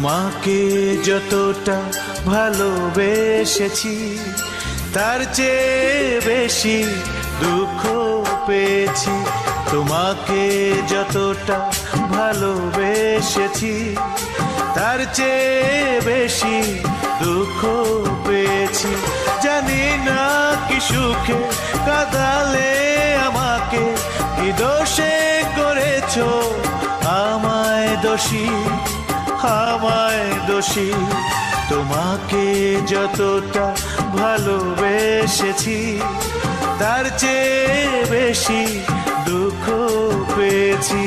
তোমাকে যতটা ভালোবেসেছি তার চেয়ে বেশি দুঃখ পেয়েছি। তোমাকে যতটা ভালোবেসেছি তার চেয়ে বেশি দুঃখ পেয়েছি। জানি না কি সুখে কাঁদালে আমাকে, কি দোষে করেছো আমায় দোষী, আমায় দোষী। তোমাকে যতটা ভালোবেসেছি তার চেয়ে বেশি দুঃখ পেয়েছি।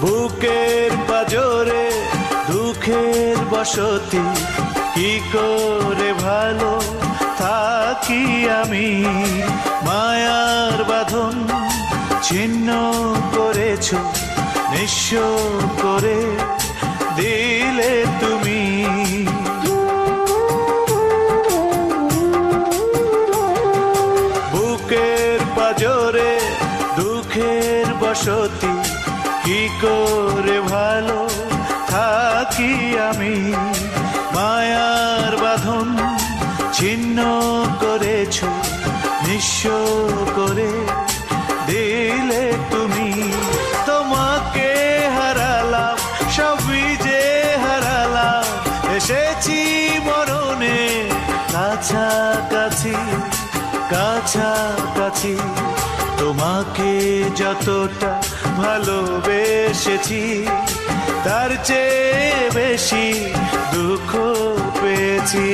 বুকের পাজরে দুঃখের বসতি, কি করে ভালো থাকি আমি। মায়ার বাঁধন ছিন্ন করেছো, নিঃস্ব করে দিলে তুমি। বুকের পাজরে দুঃখের বসতি, কি করে ভালো থাকি আমি। মায়ার বাঁধন ছিন্ন করেছো, নিঃস্ব করে দিলে তুমি। তোমাকে হারালাম, সবই যে হারালাম, এসেছি মরণে কাছাকাছি, কাছাকাছি। তোমাকে যতটা ভালোবেসেছি তার চেয়ে বেশি দুঃখ পেয়েছি।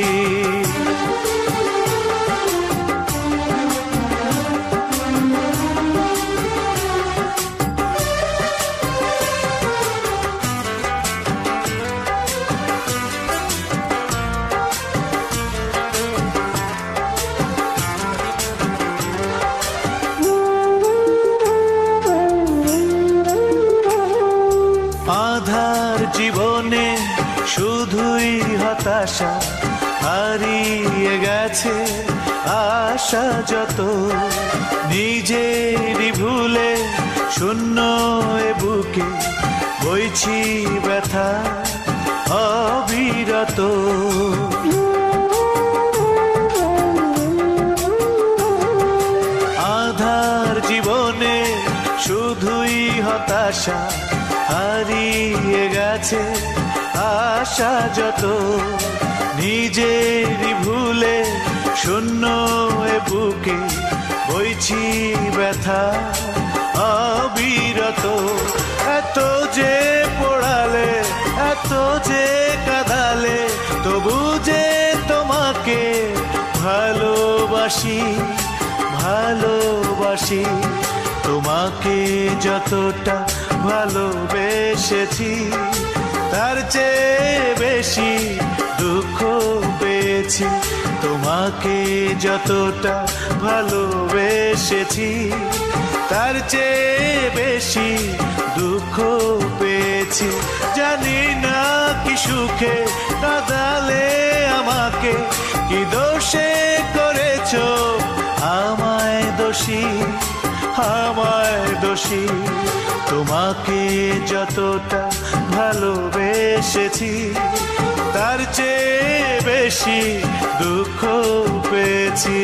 আধার জীবনে শুধুই হতাশা, হারিয়ে গেছে আশা যত। নিজেরই ভুলে শূন্য এ বুকে বইছি ব্যথা অবিরত। আধার জীবনে শুধুই হতাশা, হারিয়ে গেছে আশা যত। নিজেরই ভুলে শূন্য এ বুকে বইছি ব্যথা অবিরত। এত যে পড়ালে, এত যে কাঁদালে, তবু যে তোমাকে ভালোবাসি, ভালোবাসি। তোমাকে যতটা ভালোবেসেছি তার চেয়ে বেশি দুঃখ পেয়েছি। তোমাকে যতটা ভালোবেসেছি তার চেয়ে বেশি দুঃখ পেয়েছি। জানি না কি সুখে কাঁদালে আমাকে, কি দোষে করেছো আমায় দোষী, আমায় দোষী। তোমাকে যতটা ভালোবেসেছি তার চেয়ে বেশি দুঃখ পেয়েছি।